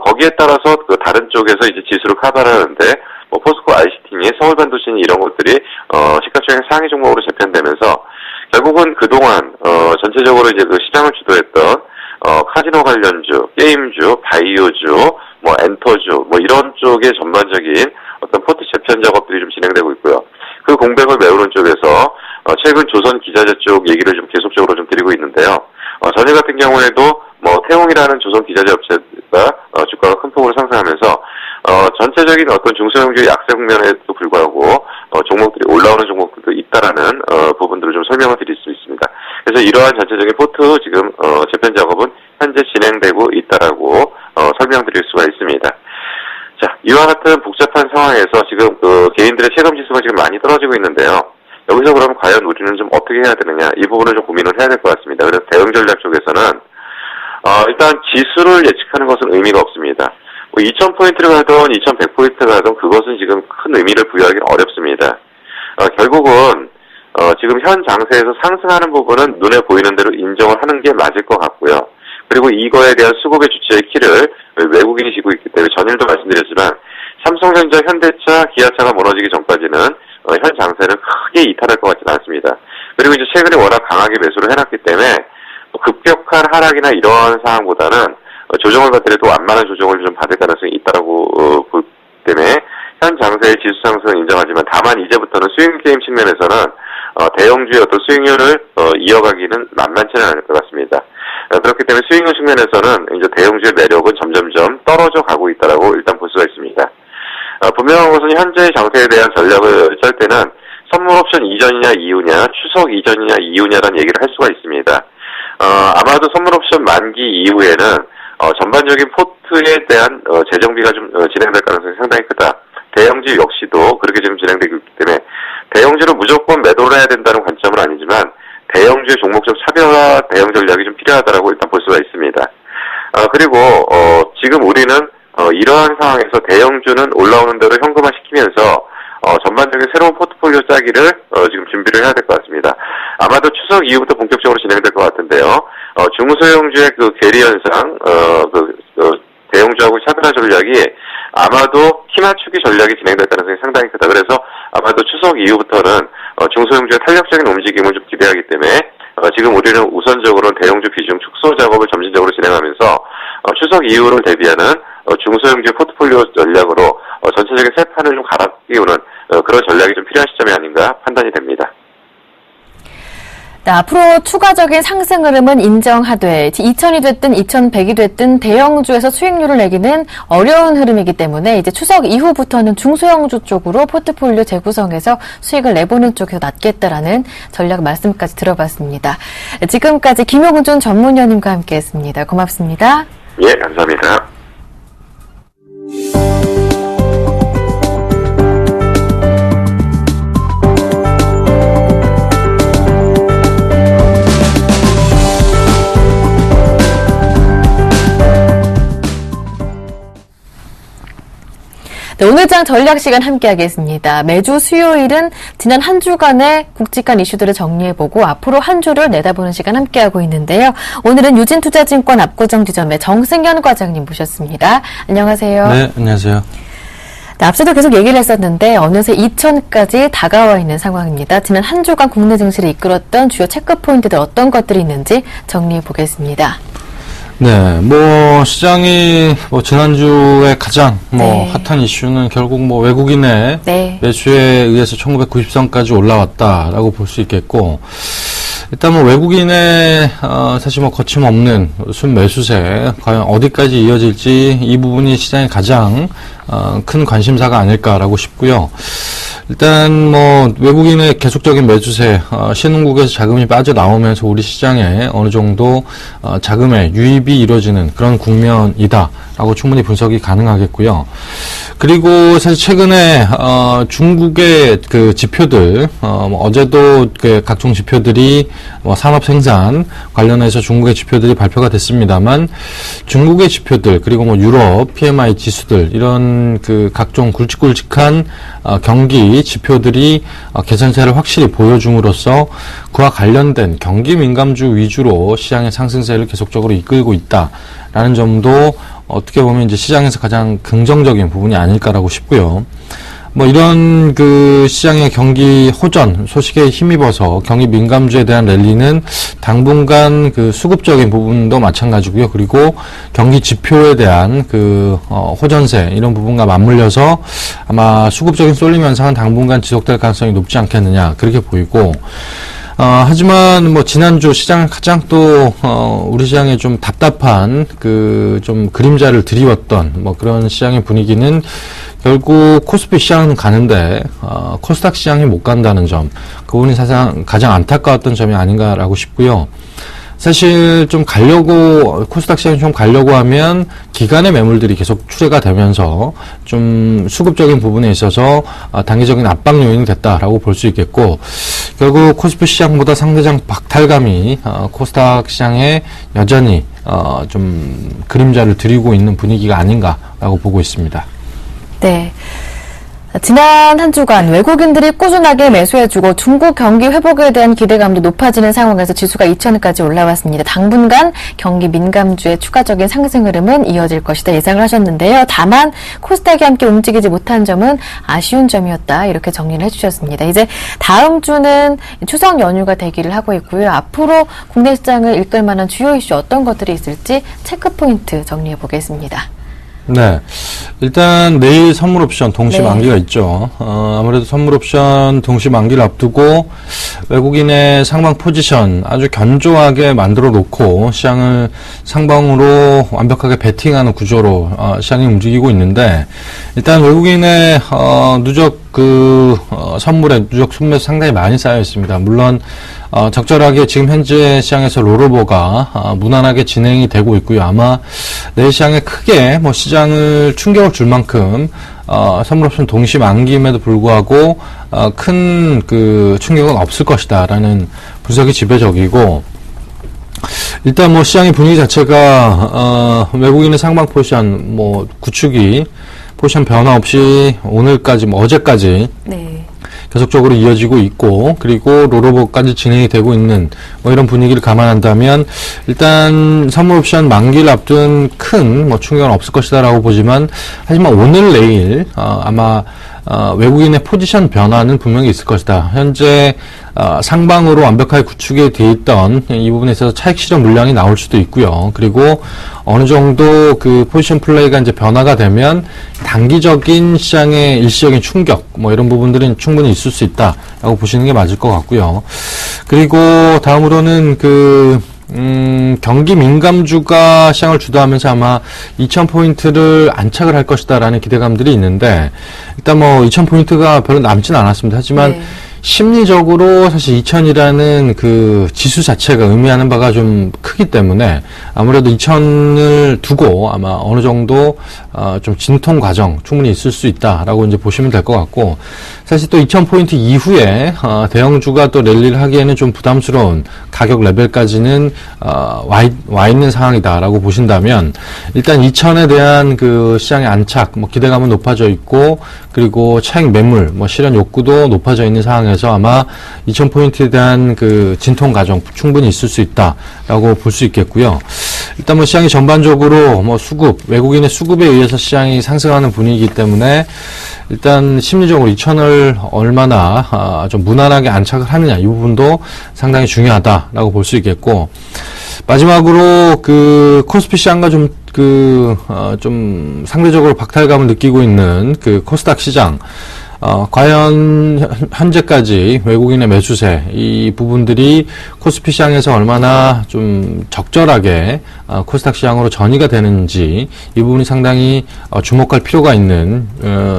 거기에 따라서 그 다른 쪽에서 이제 지수를 커버를 하는데 뭐 포스코 ICT, 서울반도체니 이런 것들이 시가총액 상위 종목으로 재편되면서 결국은 그동안 전체적으로 이제 그 시장을 주도했던 카지노 관련주, 게임주, 바이오주, 뭐 엔터주, 뭐 이런 쪽의 전반적인 어떤 포트 재편 작업들이 좀 진행되고 있고요. 그 공백을 메우는 쪽에서 최근 조선 기자재 쪽 얘기를 좀 계속적으로 좀 드리고 있는데요. 전일 같은 경우에도 뭐 태웅이라는 조선 기자재 업체가 주가가 큰 폭으로 상승하면서 전체적인 어떤 중소형주의 약세 국면에도 불구하고 종목들이 올라오는 종목들도 있다라는 부분들을 좀 설명을 드릴 수 있습니다. 그래서 이러한 전체적인 포트 지금 재편 작업은 현재 진행되고 있다라고 설명드릴 수가 있습니다. 자, 이와 같은 복잡한 상황에서 지금 그 개인들의 체감 지수가 지금 많이 떨어지고 있는데요. 여기서 그러면 과연 우리는 좀 어떻게 해야 되느냐, 이 부분을 좀 고민을 해야 될 것 같습니다. 그래서 대응 전략 쪽에서는 일단 지수를 예측하는 것은 의미가 없습니다. 뭐 2000포인트를 가든 2100포인트를 가든 그것은 지금 큰 의미를 부여하기 어렵습니다. 결국은 지금 현 장세에서 상승하는 부분은 눈에 보이는 대로 인정을 하는 게 맞을 것 같고요. 그리고 이거에 대한 수급의 주체의 키를 외국인이 쥐고 있기 때문에 전일도 말씀드렸지만 삼성전자, 현대차, 기아차가 무너지기 전까지는 현 장세는 크게 이탈할 것 같지는 않습니다. 그리고 이제 최근에 워낙 강하게 매수를 해놨기 때문에 급격한 하락이나 이러한 상황보다는 조정을 받더라도 완만한 조정을 좀 받을 가능성이 있다라고 보기 때문에 현 장세의 지수 상승은 인정하지만 다만 이제부터는 스윙 게임 측면에서는 대형주의 어떤 수익률을 이어가기는 만만치는 않을 것 같습니다. 그렇기 때문에 수익률 측면에서는 이제 대형주의 매력은 점점점 떨어져 가고 있다라고 일단 볼 수가 있습니다. 분명한 것은 현재의 장세에 대한 전략을 짤 때는 선물 옵션 이전이냐 이후냐, 추석 이전이냐 이후냐라는 얘기를 할 수가 있습니다. 아마도 선물 옵션 만기 이후에는 전반적인 포트에 대한 재정비가 좀 진행될 가능성이 상당히 크다. 대형주 역시도 그렇게 지금 진행되고 있기 때문에 대형주를 무조건 매도를 해야 된다는 관점은 아니지만 대형주의 종목적 차별화 대응 전략이 좀 필요하다라고 일단 볼 수가 있습니다. 그리고 지금 우리는 이러한 상황에서 대형주는 올라오는 대로 현금화 시키면서 전반적인 새로운 포트폴리오 짜기를 지금 준비를 해야 될 것 같습니다. 아마도 추석 이후부터 본격적으로 진행될 것 같은데요. 중소형주의 그 괴리 현상, 대형주하고 차별화 전략이 아마도 키 맞추기 전략이 진행될 가능성이 상당히 크다. 그래서 아마도 추석 이후부터는 중소형주의 탄력적인 움직임을 좀 기대하기 때문에 지금 우리는 우선적으로는 대형주 비중 축소 작업을 점진적으로 진행하면서 추석 이후를 대비하는 중소형주의 포트폴리오 전략으로 전체적인 새 판을 좀 갈아 끼우는 그런 전략이 좀 필요한 시점이 아닌가 판단이 됩니다. 네, 앞으로 추가적인 상승 흐름은 인정하되 2000이 됐든 2100이 됐든 대형주에서 수익률을 내기는 어려운 흐름이기 때문에 이제 추석 이후부터는 중소형주 쪽으로 포트폴리오 재구성해서 수익을 내보는 쪽에서 낫겠다라는 전략 말씀까지 들어봤습니다. 지금까지 김용준 전문위원님과 함께했습니다. 고맙습니다. 예, 감사합니다. 네, 오늘장 전략 시간 함께하겠습니다. 매주 수요일은 지난 한 주간의 굵직한 이슈들을 정리해보고 앞으로 한 주를 내다보는 시간 함께하고 있는데요. 오늘은 유진투자증권 압구정지점의 정승현 과장님 모셨습니다. 안녕하세요. 네, 안녕하세요. 네, 앞서도 계속 얘기를 했었는데 어느새 2000까지 다가와 있는 상황입니다. 지난 한 주간 국내 증시를 이끌었던 주요 체크포인트들 어떤 것들이 있는지 정리해보겠습니다. 네, 시장이 지난주에 가장 네. 핫한 이슈는 결국 외국인의 네. 매수에 의해서 1990선까지 올라왔다라고 볼 수 있겠고, 일단 외국인의 사실 거침없는 순매수세 과연 어디까지 이어질지 이 부분이 시장의 가장 큰 관심사가 아닐까라고 싶고요. 일단 외국인의 계속적인 매수세, 신흥국에서 자금이 빠져나오면서 우리 시장에 어느 정도 자금의 유입이 이루어지는 그런 국면이다라고 충분히 분석이 가능하겠고요. 그리고 사실 최근에 중국의 그 지표들, 어제도 그 각종 지표들이 산업 생산 관련해서 중국의 지표들이 발표가 됐습니다만 중국의 지표들 그리고 유럽 PMI 지수들 이런 이런 그 각종 굵직굵직한 경기 지표들이 개선세를 확실히 보여줌으로써 그와 관련된 경기 민감주 위주로 시장의 상승세를 계속적으로 이끌고 있다라는 점도 어떻게 보면 이제 시장에서 가장 긍정적인 부분이 아닐까라고 싶고요. 뭐 이런 그 시장의 경기 호전 소식에 힘입어서 경기 민감주에 대한 랠리는 당분간 그 수급적인 부분도 마찬가지고요. 그리고 경기 지표에 대한 그 호전세 이런 부분과 맞물려서 아마 수급적인 쏠림 현상은 당분간 지속될 가능성이 높지 않겠느냐 그렇게 보이고. 하지만 뭐 지난주 시장을 가장 또 우리 시장에 좀 답답한 그 좀 그림자를 드리웠던 뭐 그런 시장의 분위기는 결국 코스피 시장은 가는데 코스닥 시장이 못 간다는 점, 그 부분이 사실 가장 안타까웠던 점이 아닌가라고 싶고요. 사실 좀 가려고 코스닥 시장이 좀 가려고 하면 기간의 매물들이 계속 출회가 되면서 좀 수급적인 부분에 있어서 단기적인 압박 요인이 됐다라고 볼 수 있겠고, 결국 코스피 시장보다 상대적 박탈감이 코스닥 시장에 여전히 좀 그림자를 드리고 있는 분위기가 아닌가라고 보고 있습니다. 네. 지난 한 주간 외국인들이 꾸준하게 매수해주고 중국 경기 회복에 대한 기대감도 높아지는 상황에서 지수가 2,000까지 올라왔습니다. 당분간 경기 민감주의 추가적인 상승 흐름은 이어질 것이다 예상을 하셨는데요. 다만 코스닥이 함께 움직이지 못한 점은 아쉬운 점이었다 이렇게 정리를 해주셨습니다. 이제 다음 주는 추석 연휴가 대기를 하고 있고요. 앞으로 국내 시장을 이끌 만한 주요 이슈 어떤 것들이 있을지 체크포인트 정리해 보겠습니다. 네. 일단 내일 선물 옵션 동시 만기가 있죠. 아무래도 선물 옵션 동시 만기를 앞두고 외국인의 상방 포지션 아주 견조하게 만들어 놓고 시장을 상방으로 완벽하게 베팅하는 구조로 시장이 움직이고 있는데, 일단 외국인의 누적 선물에 누적 순매수 상당히 많이 쌓여 있습니다. 물론 적절하게 지금 현재 시장에서 롤오버가 무난하게 진행이 되고 있고요. 아마 내일 시장에 크게 뭐 시장을 충격을 줄 만큼 선물옵션 동시 만기임에도 불구하고 큰 그 충격은 없을 것이다라는 분석이 지배적이고, 일단 뭐 시장의 분위기 자체가 외국인의 상방 포지션 뭐 구축이 포지션 변화 없이 오늘까지 뭐 어제까지 계속적으로 이어지고 있고, 그리고 롤오버까지 진행이 되고 있는 뭐 이런 분위기를 감안한다면 일단 선물 옵션 만기를 앞둔 큰 뭐 충격은 없을 것이다라고 보지만, 하지만 오늘 내일 아마 외국인의 포지션 변화는 분명히 있을 것이다. 현재 상방으로 완벽하게 구축이 돼 있던 이 부분에 있어서 차익 실현 물량이 나올 수도 있고요. 그리고 어느 정도 그 포지션 플레이가 이제 변화가 되면 단기적인 시장의 일시적인 충격 뭐 이런 부분들은 충분히 있을 수 있다라고 보시는 게 맞을 것 같고요. 그리고 다음으로는 경기 민감주가 시장을 주도하면서 아마 2,000포인트를 안착을 할 것이다라는 기대감들이 있는데, 일단 뭐 2,000포인트가 별로 남진 않았습니다. 하지만 심리적으로 사실 2000이라는 그 지수 자체가 의미하는 바가 좀 크기 때문에 아무래도 2000을 두고 아마 어느 정도 좀 진통 과정 충분히 있을 수 있다라고 이제 보시면 될 것 같고, 사실 또 2000포인트 이후에 대형주가 또 랠리를 하기에는 좀 부담스러운 가격 레벨까지는 와 있는 상황이다라고 보신다면, 일단 2000에 대한 그 시장의 안착, 뭐 기대감은 높아져 있고, 그리고 차익 매물, 뭐 실현 욕구도 높아져 있는 상황에서 아마 2000포인트에 대한 그 진통 과정 충분히 있을 수 있다라고 볼 수 있겠고요. 일단 뭐 시장이 전반적으로 뭐 수급, 외국인의 수급에 의해서 시장이 상승하는 분위기이기 때문에 일단 심리적으로 2000을 얼마나 좀 무난하게 안착을 하느냐, 이 부분도 상당히 중요하다라고 볼 수 있겠고, 마지막으로 그 코스피 시장과 좀 상대적으로 박탈감을 느끼고 있는 그 코스닥 시장, 과연 현재까지 외국인의 매수세 이 부분들이 코스피 시장에서 얼마나 좀 적절하게 코스닥 시장으로 전이가 되는지, 이 부분이 상당히 주목할 필요가 있는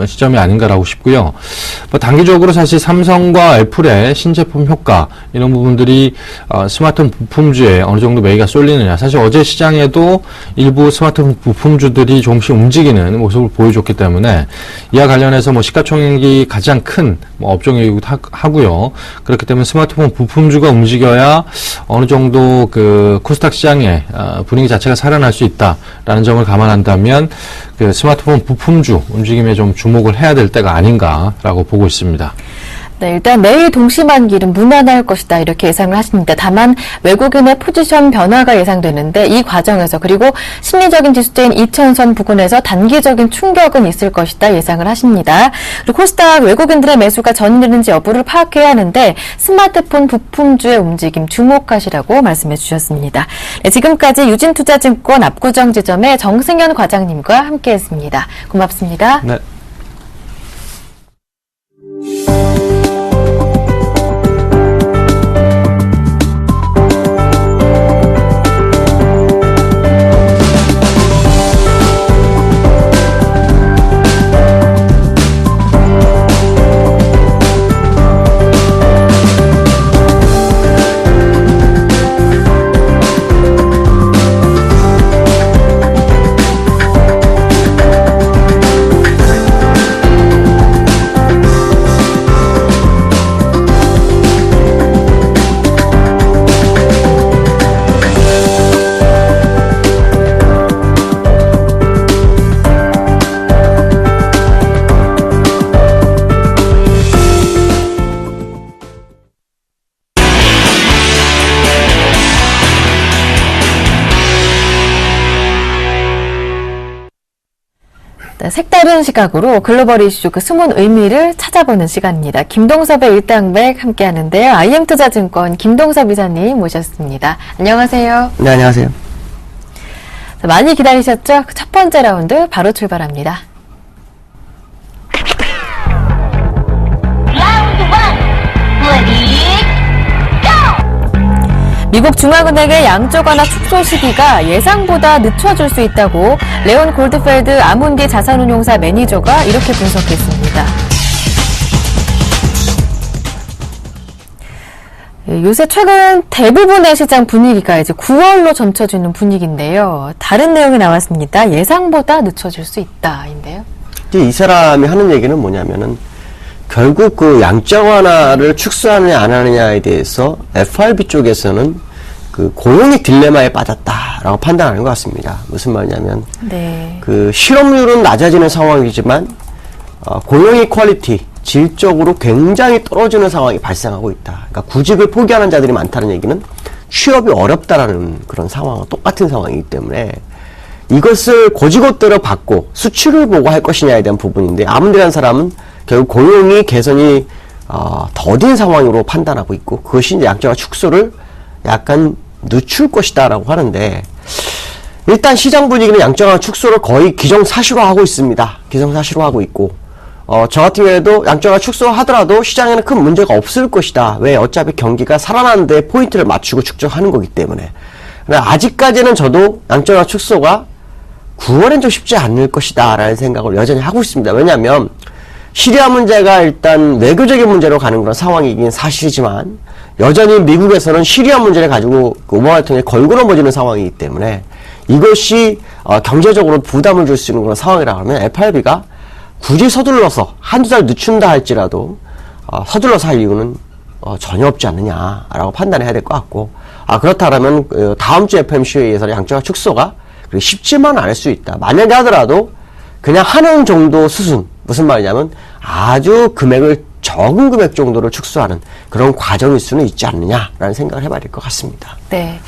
시점이 아닌가라고 싶고요. 단기적으로 사실 삼성과 애플의 신제품 효과 이런 부분들이 스마트폰 부품주에 어느 정도 매기가 쏠리느냐, 사실 어제 시장에도 일부 스마트폰 부품주들이 조금씩 움직이는 모습을 보여줬기 때문에 이와 관련해서 뭐 시가총액이 미국이 가장 큰 업종이기도 하고요. 그렇기 때문에 스마트폰 부품주가 움직여야 어느 정도 그 코스닥 시장의 분위기 자체가 살아날 수 있다라는 점을 감안한다면 그 스마트폰 부품주 움직임에 좀 주목을 해야 될 때가 아닌가라고 보고 있습니다. 네, 일단 내일 동시만기는 무난할 것이다 이렇게 예상을 하십니다. 다만 외국인의 포지션 변화가 예상되는데 이 과정에서 그리고 심리적인 지수대인 2000선 부근에서 단기적인 충격은 있을 것이다 예상을 하십니다. 그리고 코스닥 외국인들의 매수가 전이되는지 여부를 파악해야 하는데 스마트폰 부품주의 움직임 주목하시라고 말씀해 주셨습니다. 네, 지금까지 유진투자증권 압구정지점의 정승현 과장님과 함께했습니다. 고맙습니다. 네. 색다른 시각으로 글로벌 이슈 그 숨은 의미를 찾아보는 시간입니다. 김동섭의 일당백 함께 하는데요. IM투자증권 김동섭 이사님 모셨습니다. 안녕하세요. 네, 안녕하세요. 자, 많이 기다리셨죠? 첫 번째 라운드 바로 출발합니다. 라운드 1, 레디, 고! 미국 중앙은행의 양적 완화 축소 시기가 예상보다 늦춰질 수 있다고 레온 골드펠드 아문디 자산운용사 매니저가 이렇게 분석했습니다. 요새 최근 대부분의 시장 분위기가 이제 9월로 점쳐지는 분위기인데요. 다른 내용이 나왔습니다. 예상보다 늦춰질 수 있다인데요. 이 사람이 하는 얘기는 뭐냐면은 결국 그 양적 완화를 축소하느냐 안 하느냐에 대해서 FRB 쪽에서는 그 고용의 딜레마에 빠졌다라고 판단하는 것 같습니다. 무슨 말이냐면 네. 그 실업률은 낮아지는 상황이지만 고용의 퀄리티, 질적으로 굉장히 떨어지는 상황이 발생하고 있다. 그러니까 구직을 포기하는 자들이 많다는 얘기는 취업이 어렵다라는 그런 상황과 똑같은 상황이기 때문에 이것을 고지고대로 받고 수출을 보고 할 것이냐에 대한 부분인데 아문디라는 사람은 결국 고용이 개선이 더딘 상황으로 판단하고 있고 그것이 이제 양적 완화 축소를 약간 늦출 것이다라고 하는데 일단 시장 분위기는 양적 완화 축소를 거의 기정사실화하고 있습니다. 기정사실화하고 있고 저 같은 경우에도 양적 완화 축소하더라도 시장에는 큰 문제가 없을 것이다. 왜? 어차피 경기가 살아나는 데 포인트를 맞추고 축적하는 거기 때문에. 아직까지는 저도 양적 완화 축소가 9월엔 좀 쉽지 않을 것이다 라는 생각을 여전히 하고 있습니다. 왜냐하면 시리아 문제가 일단 외교적인 문제로 가는 그런 상황이긴 사실이지만 여전히 미국에서는 시리아 문제를 가지고 오바마 대통령이 걸고 넘어지는 상황이기 때문에 이것이 경제적으로 부담을 줄 수 있는 그런 상황이라 하면 FRB가 굳이 서둘러서 한두 달 늦춘다 할지라도 서둘러서 할 이유는 전혀 없지 않느냐라고 판단해야 될 것 같고 그렇다면 다음 주 FOMC 회의에서 양적 완화 축소가 쉽지만 않을 수 있다. 만약에 하더라도 그냥 하는 정도 수준 무슨 말이냐면 아주 금액을 적은 금액 정도를 축소하는 그런 과정일 수는 있지 않느냐라는 생각을 해봐야 될 것 같습니다. 네.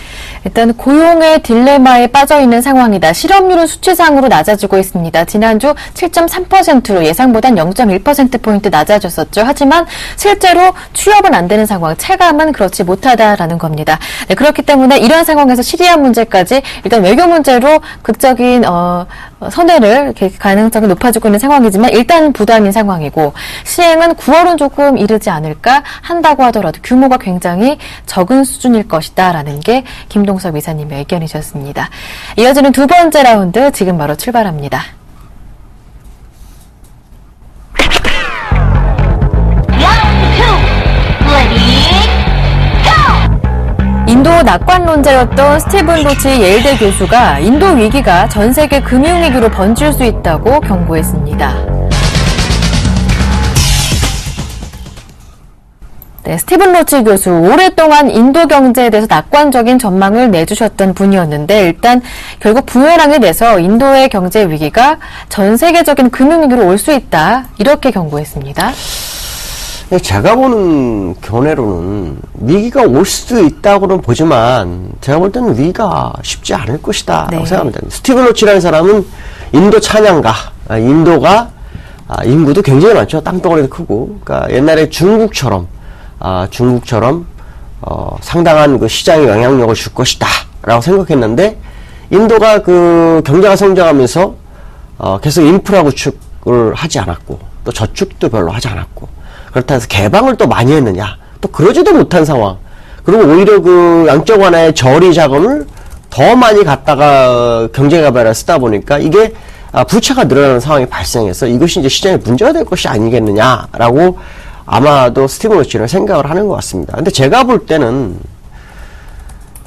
일단 고용의 딜레마에 빠져있는 상황이다. 실업률은 수치상으로 낮아지고 있습니다. 지난주 7.3%로 예상보단 0.1%포인트 낮아졌었죠. 하지만 실제로 취업은 안 되는 상황, 체감은 그렇지 못하다라는 겁니다. 네, 그렇기 때문에 이런 상황에서 시리아 문제까지 일단 외교 문제로 극적인 선회를 이렇게 가능성이 높아지고 있는 상황이지만 일단 부담인 상황이고 시행은 9월은 조금 이르지 않을까 한다고 하더라도 규모가 굉장히 적은 수준일 것이다 라는 게 김동섭 이사님의 의견이셨습니다. 이어지는 두 번째 라운드 지금 바로 출발합니다. 라운드 2, 레디, 고! 인도 낙관론자였던 스티븐 로치 예일대 교수가 인도 위기가 전 세계 금융위기로 번질 수 있다고 경고했습니다. 네, 스티븐 로치 교수, 오랫동안 인도 경제에 대해서 낙관적인 전망을 내주셨던 분이었는데 일단 결국 부메랑이 돼서 인도의 경제 위기가 전 세계적인 금융위기로 올 수 있다 이렇게 경고했습니다. 제가 보는 견해로는 위기가 올 수도 있다고는 보지만 제가 볼 때는 위기가 쉽지 않을 것이다 라고 생각합니다. 스티븐 로치라는 사람은 인도 찬양가, 인도가 인구도 굉장히 많죠. 땅덩어리도 크고, 그러니까 옛날에 중국처럼 상당한 그 시장에 영향력을 줄 것이다 라고 생각했는데 인도가 그 경제가 성장하면서 계속 인프라 구축을 하지 않았고 또 저축도 별로 하지 않았고 그렇다 해서 개방을 또 많이 했느냐 또 그러지도 못한 상황. 그리고 오히려 그 양적 완화의 저리 자금을 더 많이 갖다가 경제개발에 쓰다 보니까 이게 부채가 늘어나는 상황이 발생해서 이것이 이제 시장에 문제가 될 것이 아니겠느냐라고 아마도 스티븐 로치는 생각을 하는 것 같습니다. 근데 제가 볼 때는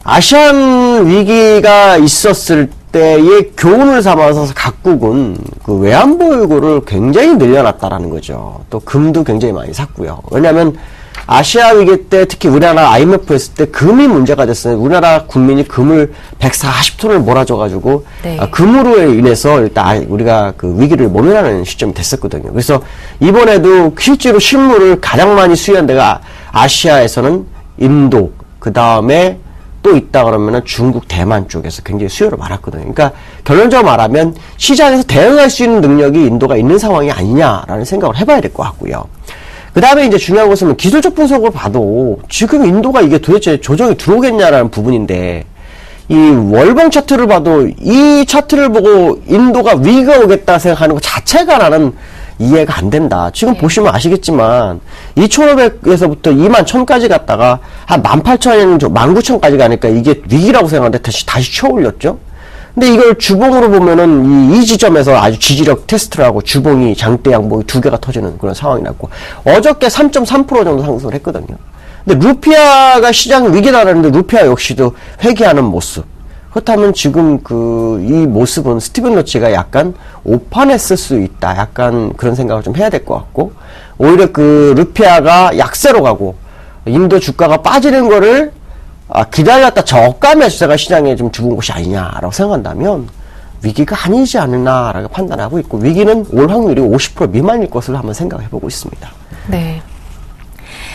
아시안 위기가 있었을 때의 교훈을 삼아서 각국은 그 외환보유고를 굉장히 늘려놨다라는 거죠. 또 금도 굉장히 많이 샀고요. 왜냐하면 아시아 위기 때 특히 우리나라 IMF 했을 때 금이 문제가 됐어요. 우리나라 국민이 금을 140톤을 몰아줘가지고 네. 금으로 인해서 일단 우리가 그 위기를 모면하는 시점이 됐었거든요. 그래서 이번에도 실제로 실물을 가장 많이 수요한 데가 아시아에서는 인도, 그 다음에 또 있다 그러면은 중국, 대만 쪽에서 굉장히 수요를 많았거든요. 그러니까 결론적으로 말하면 시장에서 대응할 수 있는 능력이 인도가 있는 상황이 아니냐라는 생각을 해봐야 될 것 같고요. 그 다음에 이제 중요한 것은 기술적 분석을 봐도 지금 인도가 이게 도대체 조정이 들어오겠냐라는 부분인데 이 월봉 차트를 봐도 이 차트를 보고 인도가 위기가 오겠다 생각하는 것 자체가 나는 이해가 안 된다. 지금 보시면 아시겠지만 2,500에서부터 21,000까지 갔다가 한 18,000, 19,000까지 가니까 이게 위기라고 생각하는데 다시 쳐올렸죠. 근데 이걸 주봉으로 보면은 이 지점에서 아주 지지력 테스트를 하고 주봉이 장대 양봉이 두 개가 터지는 그런 상황이 났고 어저께 3.3% 정도 상승을 했거든요. 근데 루피아가 시장 위기다라는데 루피아 역시도 회귀하는 모습. 그렇다면 지금 이 모습은 스티븐 로치가 약간 오판했을 수 있다. 약간 그런 생각을 좀 해야 될 것 같고 오히려 그 루피아가 약세로 가고 인도 주가가 빠지는 거를 기다렸다 저가 매수세가 시장에 좀 죽은 것이 아니냐라고 생각한다면 위기가 아니지 않느냐라고 판단하고 있고 위기는 올 확률이 50% 미만일 것으로 한번 생각해보고 있습니다. 네.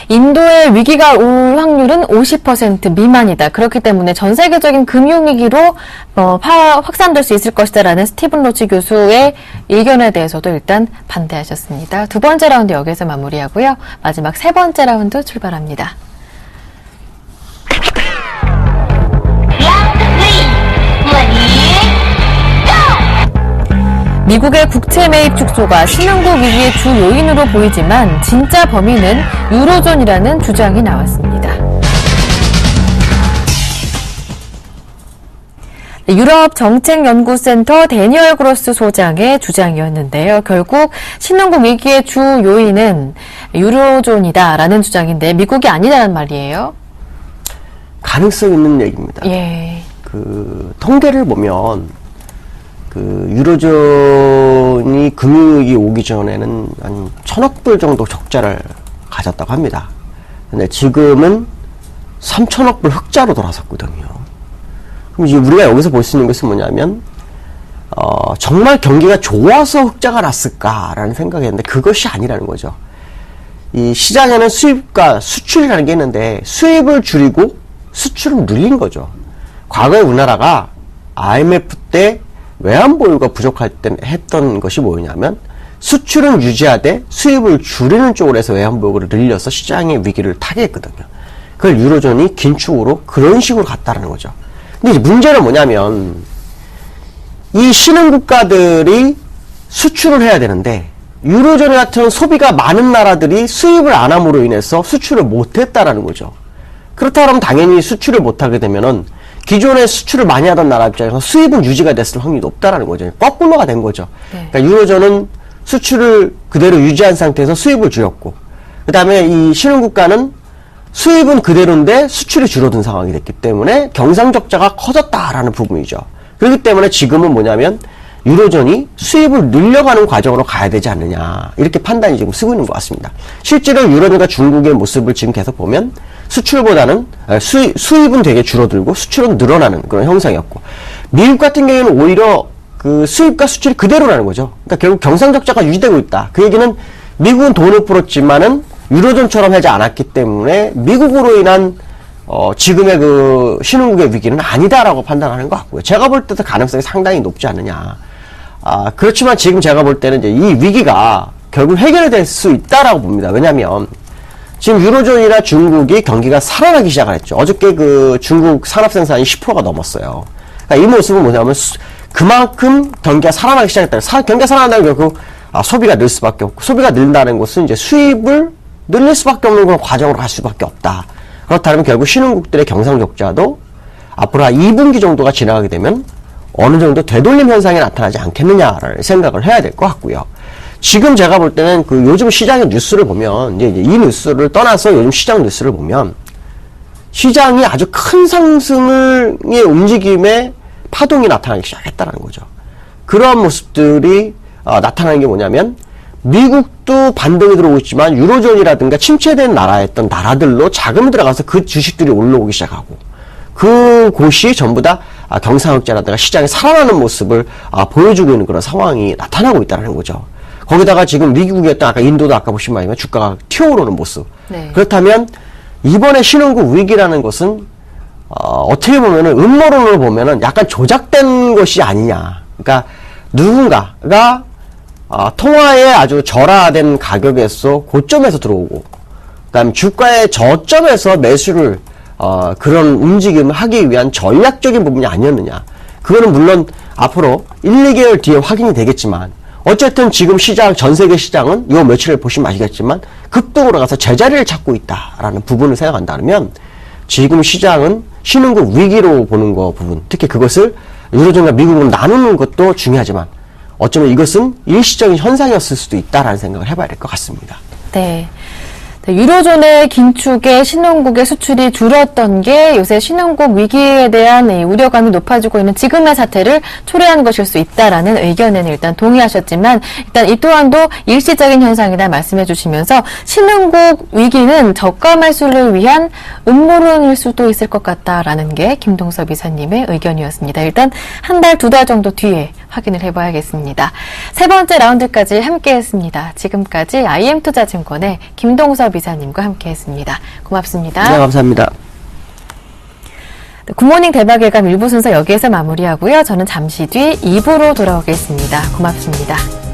인도의 위기가 올 확률은 50% 미만이다. 그렇기 때문에 전 세계적인 금융위기로 확산될 수 있을 것이다라는 스티븐 로치 교수의 의견에 대해서도 일단 반대하셨습니다. 두 번째 라운드 여기서 마무리하고요. 마지막 세 번째 라운드 출발합니다. 미국의 국채 매입 축소가 신흥국 위기의 주 요인으로 보이지만 진짜 범인은 유로존이라는 주장이 나왔습니다. 유럽 정책연구센터 데니얼 그로스 소장의 주장이었는데요. 결국 신흥국 위기의 주 요인은 유로존이다라는 주장인데 미국이 아니다라는 말이에요. 가능성 있는 얘기입니다. 예. 그 통계를 보면 그 유로존이 금융위기 오기 전에는 한 1,000억 불 정도 적자를 가졌다고 합니다. 근데 지금은 3,000억 불 흑자로 돌아섰거든요. 그럼 이제 우리가 여기서 볼 수 있는 것은 뭐냐면 정말 경기가 좋아서 흑자가 났을까라는 생각이 했는데 그것이 아니라는 거죠. 이 시장에는 수입과 수출이라는 게 있는데 수입을 줄이고 수출을 늘린 거죠. 과거에 우리나라가 IMF 때 외환보유가 부족할 때 했던 것이 뭐냐면 수출은 유지하되 수입을 줄이는 쪽으로 해서 외환보유를 늘려서 시장의 위기를 타개했거든요. 그걸 유로존이 긴축으로 그런 식으로 갔다라는 거죠. 근데 이제 문제는 뭐냐면 이 신흥국가들이 수출을 해야 되는데 유로존 같은 소비가 많은 나라들이 수입을 안 함으로 인해서 수출을 못했다라는 거죠. 그렇다면 당연히 수출을 못하게 되면은 기존에 수출을 많이 하던 나라 입장에서 수입은 유지가 됐을 확률이 높다라는 거죠. 거꾸로가 된 거죠. 네. 그러니까 유로존은 수출을 그대로 유지한 상태에서 수입을 줄였고, 그 다음에 이 신흥국가는 수입은 그대로인데 수출이 줄어든 상황이 됐기 때문에 경상적자가 커졌다라는 부분이죠. 그렇기 때문에 지금은 뭐냐면 유로존이 수입을 늘려가는 과정으로 가야 되지 않느냐 이렇게 판단이 지금 쓰고 있는 것 같습니다. 실제로 유로존과 중국의 모습을 지금 계속 보면 수출보다는 수입은 되게 줄어들고 수출은 늘어나는 그런 형상이었고 미국 같은 경우에는 오히려 그 수입과 수출이 그대로라는 거죠. 그러니까 결국 경상적자가 유지되고 있다. 그 얘기는 미국은 돈을 풀었지만은 유로존처럼 하지 않았기 때문에 미국으로 인한 지금의 그 신흥국의 위기는 아니다라고 판단하는 것 같고요. 제가 볼 때도 가능성이 상당히 높지 않느냐. 그렇지만 지금 제가 볼 때는 이제 이 위기가 결국 해결이 될 수 있다라고 봅니다. 왜냐하면 지금 유로존이나 중국이 경기가 살아나기 시작을 했죠. 어저께 그 중국 산업 생산이 10%가 넘었어요. 그러니까 이 모습은 뭐냐면 그만큼 경기가 살아나기 시작했다. 경기가 살아난다는 결국 소비가 늘 수밖에 없고 소비가 늘다는 것은 이제 수입을 늘릴 수밖에 없는 그런 과정으로 갈 수밖에 없다. 그렇다면 결국 신흥국들의 경상적자도 앞으로 한 2분기 정도가 지나가게 되면 어느 정도 되돌림 현상이 나타나지 않겠느냐라는 생각을 해야 될 것 같고요. 지금 제가 볼 때는 그 요즘 시장의 뉴스를 보면 이제 이 뉴스를 떠나서 요즘 시장 뉴스를 보면 시장이 아주 큰 상승의 움직임에 파동이 나타나기 시작했다는 거죠. 그러한 모습들이 나타나는 게 뭐냐면 미국도 반등이 들어오고 있지만 유로존이라든가 침체된 나라였던 나라들로 자금이 들어가서 그 주식들이 올라오기 시작하고 그곳이 전부 다 경상흑자라든가 시장이 살아나는 모습을 보여주고 있는 그런 상황이 나타나고 있다는 거죠. 거기다가 지금 미국이었던 아까 인도도 아까 보신 바이면 주가가 튀어오르는 모습. 네. 그렇다면 이번에 신흥국 위기라는 것은 어떻게 보면은 음모론으로 보면은 약간 조작된 것이 아니냐. 그러니까 누군가가 통화의 아주 절하된 가격에서 고점에서 들어오고 그다음에 주가의 저점에서 매수를 그런 움직임을 하기 위한 전략적인 부분이 아니었느냐. 그거는 물론 앞으로 1, 2개월 뒤에 확인이 되겠지만 어쨌든 지금 시장, 전 세계 시장은 요 며칠을 보시면 아시겠지만 급등으로 가서 제자리를 찾고 있다라는 부분을 생각한다면 지금 시장은 신흥국 위기로 보는 거 부분, 특히 그것을 유로존과 미국으로 나누는 것도 중요하지만 어쩌면 이것은 일시적인 현상이었을 수도 있다라는 생각을 해봐야 될 것 같습니다. 네. 유로존의 긴축에 신흥국의 수출이 줄었던 게 요새 신흥국 위기에 대한 우려감이 높아지고 있는 지금의 사태를 초래한 것일 수 있다라는 의견에는 일단 동의하셨지만 일단 이 또한도 일시적인 현상이다 말씀해 주시면서 신흥국 위기는 저가 매수를 위한 음모론일 수도 있을 것 같다라는 게 김동섭 이사님의 의견이었습니다. 일단 한 달, 2달 정도 뒤에 확인을 해봐야겠습니다. 세 번째 라운드까지 함께했습니다. 지금까지 IM투자증권의 김동섭 이사님과 함께했습니다. 고맙습니다. 네, 감사합니다. 굿모닝 대박예감 1부 순서 여기에서 마무리하고요. 저는 잠시 뒤 2부로 돌아오겠습니다. 고맙습니다.